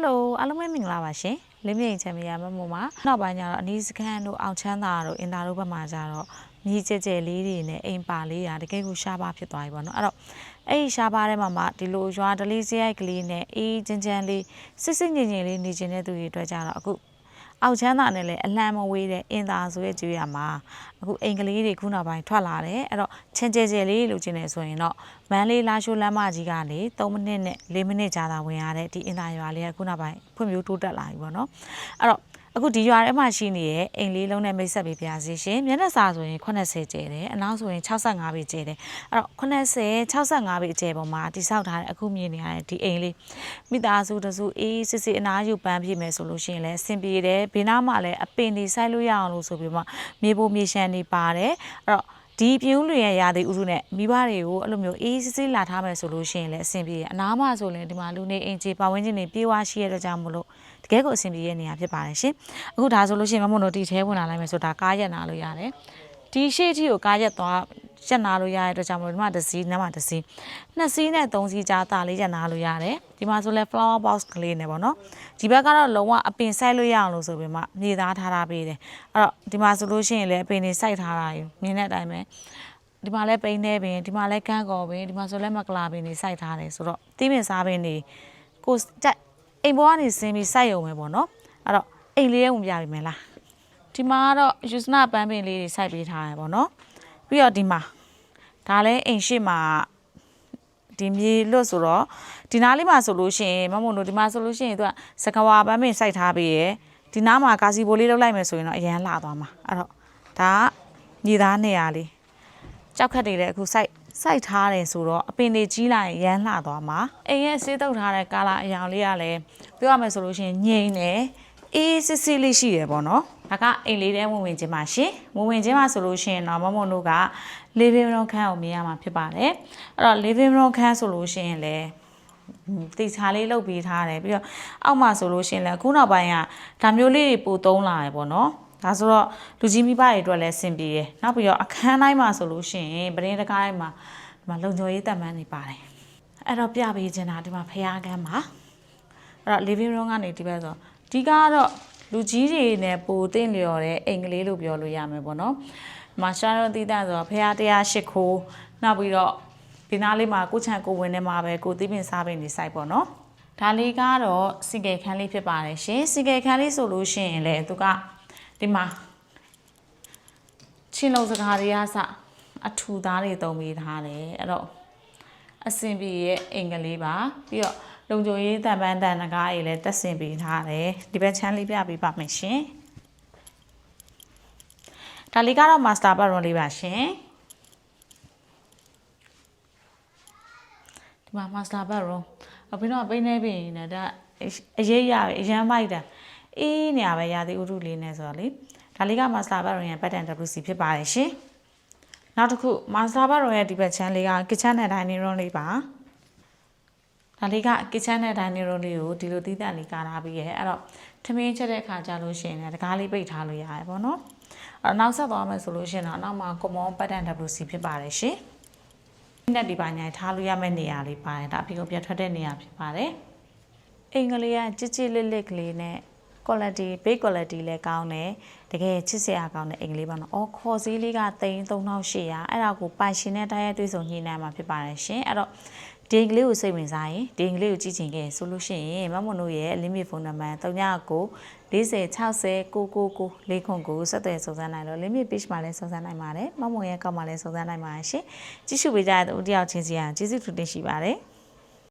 Hello အားလုံးပဲမင်္ဂလာပါရှင်လင်းမြိန်ချမ်းမရမမို့မှာနောက်ပိုင်းကျတော့အနီးစခန်းတို့အောင်ချမ်းသာတို့အင်တာတို့ဘက်မှာကျတော့မြေကျဲကျဲလေးတွေနဲ့အိမ်ပါလေးရာတကယ်ကိုရှားပါဖြစ်သွားပြီပေါ့နော်အဲ့တော့အဲ့ဒီရှားပါထဲမှာဒီလိုရွာဒလေးစရိုက်ကလေးနဲ့အေးချမ်းလေးစစ်စစ်ငြိမ်ငြိမ်လေးနေကျင်တဲ့သူတွေအတွက်ကျတော့အခုအောက်ချမ်းသာနဲ့လည်းအလှမ်းမဝေးတဲ့အင်တာဆိုရဲ့ကျွေးရမှာအခုအိမ်ကလေးတွေခုနောက်ပိုင်းထွက်လာတယ်အဲ့တော့ချင်းကျဲကျဲလေးလိုချင်နေဆိုရင်တော့မန်းလေးလာရှိုးလမ်းမကြီးကနေ3မိနစ်နဲ့4မိနစ်ကြာတာဝင်ရတဲ့ဒီအင်တာရွာလေးကခုနောက်ပိုင်းဖွံ့ဖြိုးတိုးတက်လာပြီပေါ့နော်အဲ့တော့အခုဒီရွာထဲမှာရှိနေတဲ့အိမ်လေးလုံးနဲ့မိတ်ဆက်ပေးပါစေရှင်မျက်နှာစာဆိုရင်80ကျဲတယ်အနောက်ဆိုရင်65ပေကျဲတယ်အဲ့တော့80 65ပေကျဲပေါ်မှာတိဆောက်ထားတဲ့အခုမြင်နေရတဲ့ဒီအိမ်လေးမိသားစုတစုအေးစစ်စစ်အနားယူပန်းပြည့်မယ်ဆိုလို့ရှိရင်လည်းအဆင်ပြေတယ်ဘေးနားမှာလည်းအပင်တွေစိုက်လို့ရအောင်လို့ဆိုပြီးမှမြေပိုမြေရှမ်းတွေပါတယ်အဲ့တော့ဒီပြင်းလူရဲ့ရာသီဥတုနဲ့မိဘတွေကိုအဲ့လိုမျိုးအေးစစ်စစ်လာထားမယ်ဆိုလို့ရှိရင်လည်းအဆင်ပြေအနားမှာဆိုရင်ဒီမှာလူနေအင်ဂျီပတ်ဝန်းကျင်တွေပြေးဝရှိရတဲ့ကြောင့်မလို့တကယ်ကိုအဆင်ပြေတဲ့နေရာဖြစ်ပါတယ်ရှင်အခုဒါဆိုလို့ရှိရင်မမတို့ဒီထဲဝင်လာလိုက်မယ်ဆိုတာကားရက်နာလို့ရတယ်ဒီရှေ့ထီကိုကားရက်သွားရက်နာလို့ရတဲ့အတွက်ကြောင့်မလို့ဒီမှာတစ်စီးနံပါတ်တစ်စီးနှစ်စီးနဲ့သုံးစီးကြားတာလေးရက်နာလို့ရတယ်ဒီမှာဆိုလဲ flower box ကလေးနဲ့ပေါ့နော်ဒီဘက်ကတော့လုံးဝအပင်စိုက်လို့ရအောင်လို့ဆိုပြီးမှမြေသားထားပေးတယ်အဲ့တော့ဒီမှာဆိုလို့ရှိရင်လည်းအပင်တွေစိုက်ထားတာယူမြင်တဲ့အတိုင်းပဲဒီမှာလဲပိန်းနေပင်ဒီမှာလဲကန်းကော်ပင်ဒီမှာဆိုလဲမကလာပင်တွေစိုက်ထားတယ်ဆိုတော့တီးပင်စားပင်တွေကိုအိမ်ပေါ်ကနေဆင်းပြီးစိုက်ရုံပဲပေါ့နော်အဲ့တော့အိမ်လေးရဲ့ဝင်ပြပြီမလားဒီမှာကတော့ယူစနာပန်းပင်လေးတွေစိုက်ပေးထားရပေါ့နော်ပြီးတော့ဒီမှာဒါလည်းအိမ်ရှိမှာဒီမြေလွတ်ဆိုတော့ဒီနားလေးမှာဆိုလို့ရှိရင်မမုံတို့ဒီမှာဆိုလို့ရှိရင်သူကစကဝါပန်းပင်စိုက်ထားပေးရယ်ဒီနားမှာကာစီဘိုလေးလောက်လိုက်မယ်ဆိုရင်တော့အရန်လှသွားမှာအဲ့တော့ဒါကမြေသားနေရာလေးကြောက်ခက်တွေလည်းအခုစိုက်ထားတယ်ဆိုတော့အပင်တွေကြီးလာရင်ရမ်းလှသွားမှာအိမ်ရဲ့ဆေးတုပ်ထားတဲ့ကာလာအယောင်လေးကလည်းပြောရမယ်ဆိုလို့ရှိရင်ငြိမ်တယ်အေးစစ်စစ်လေးရှိရပေါ့နော်ဒါကအိမ်လေးထဲဝင်ချင်းပါရှင်ဝင်ချင်းပါဆိုလို့ရှိရင်တော့မမုံတို့က living room ခန်းကိုမြင်ရမှာဖြစ်ပါတယ်အဲ့တော့ living room ခန်းဆိုလို့ရှိရင်လည်းတိချာလေးလုပ်ပေးထားတယ်ပြီးတော့အောက်မှာဆိုလို့ရှိရင်လည်းအခုနောက်ပိုင်းကဒါမျိုးလေးတွေပိုသုံးလာရပေါ့နော်ဒါဆိုတော့လူကြီးမိဘတွေအတွက်လည်းအဆင်ပြေတယ်နောက်ပြီးတော့အခန်းတိုင်းမှာဆိုလို့ရှိရင်ပရင်းတကားတိုင်းမှာဒီမှာလုံခြုံရေးတပ်မန်းနေပါတယ်အဲ့တော့ပြပေးချင်တာဒီမှာဖျားကန်းပါအဲ့တော့ living room ကနေဒီဘက်ဆိုဒီကတော့လူကြီးတွေနဲ့ပိုတင်လျော်တဲ့အိမ်ကလေးလို့ပြောလို့ရမယ်ပေါ့နော်ဒီမှာရှာတော့တည်တဲ့ဆိုတော့ဖျား108ခိုးနောက်ပြီးတော့ဒီနားလေးမှာကိုချန်ကိုဝင်နေမှာပဲကိုသီးပင်စားပင်နေစိုက်ပေါ့နော်ဒါလေးကတော့စီကယ်ခန်းလေးဖြစ်ပါတယ်ရှင်စီကယ်ခန်းလေးဆိုလို့ရှိရင်လေသူကဒီမှာချင်းလုံးစကားတွေကစအထူသားတွေတုံးပေးထားတယ်အဲ့တော့အဆင်ပြေရဲ့အင်္ဂလိပ်ပါပြီးတော့လုံခြုံရေးတန်ပန်းတန်နဂါးတွေလည်းတက်ဆင်ပေးထားတယ်ဒီဘက်ချမ်းလေးပြပေးပါမယ်ရှင်ဒါလေးကတော့ master bedroom လေးပါရှင်ဒီမှာ master bedroom ပြီးတော့ပိန်းနေပြီနဲ့ဒါအရေးရအရန်မိုက်တာအေးနေရပဲရာသီဥတုလေးနဲ့ဆိုတော့လေဒါလေးက master bedroom ရဲ့ pattern WC ဖြစ်ပါတယ်ရှင်နောက်တစ်ခု master bedroom ရဲ့ဒီဘက်ချမ်းလေးက kitchen နဲ့ dining room လေးပါဒါလေးက kitchen နဲ့ dining room လေးကိုဒီလိုသီးသန့်လေးကာထားပြီးရဲ့အဲ့တော့ထမင်းချက်တဲ့ခါကြလို့ရှိရင်လည်းတကားလေးပိတ်ထားလို့ရတယ်ပေါ့နော်အဲ့နောက်ဆက်သွားမယ်ဆိုလို့ရှိရင်တော့နောက်မှာ common pattern WC ဖြစ်ပါတယ်ရှင်နဲ့ဒီပါညာထားလို့ရမယ့်နေရာလေးပါတယ်ဒါအဖေကပြတ်ထွက်တဲ့နေရာဖြစ်ပါတယ်အိမ်ကလေးကကြစ်ကြစ်လစ်လစ်ကလေးနဲ့ quality base quality လည်းကောင်းတယ်တကယ်ချစ်စရာကောင်းတဲ့အိမ်ကလေးပါနော်အော်ခေါ်စည်းလေးက3800အဲ့ဒါကိုပိုင်ရှင်နဲ့တိုက်ရိုက်တွေ့ဆုံညှိနှိုင်းမှာဖြစ်ပါတယ်ရှင်အဲ့တော့ဒီအင်္ဂလိပ်ကိုစိတ်ဝင်စားရင်ဒီအင်္ဂလိပ်ကိုကြည့်ချင်ခဲ့ဆိုလို့ရှိရင်မမွန်တို့ရဲ့ limit phone number 39 40 60 999 499ဆက်သွယ်စုံစမ်းနိုင်လို့ limit page မှာလည်းစုံစမ်းနိုင်ပါတယ်မမွန်ရဲ့ကောက်မှာလည်းစုံစမ်းနိုင်ပါတယ်ရှင်ကြည့်ရှုပေးကြတဲ့ဦးတယောက်ချင်းစီအားကျေးဇူးတင်ရှိပါတယ်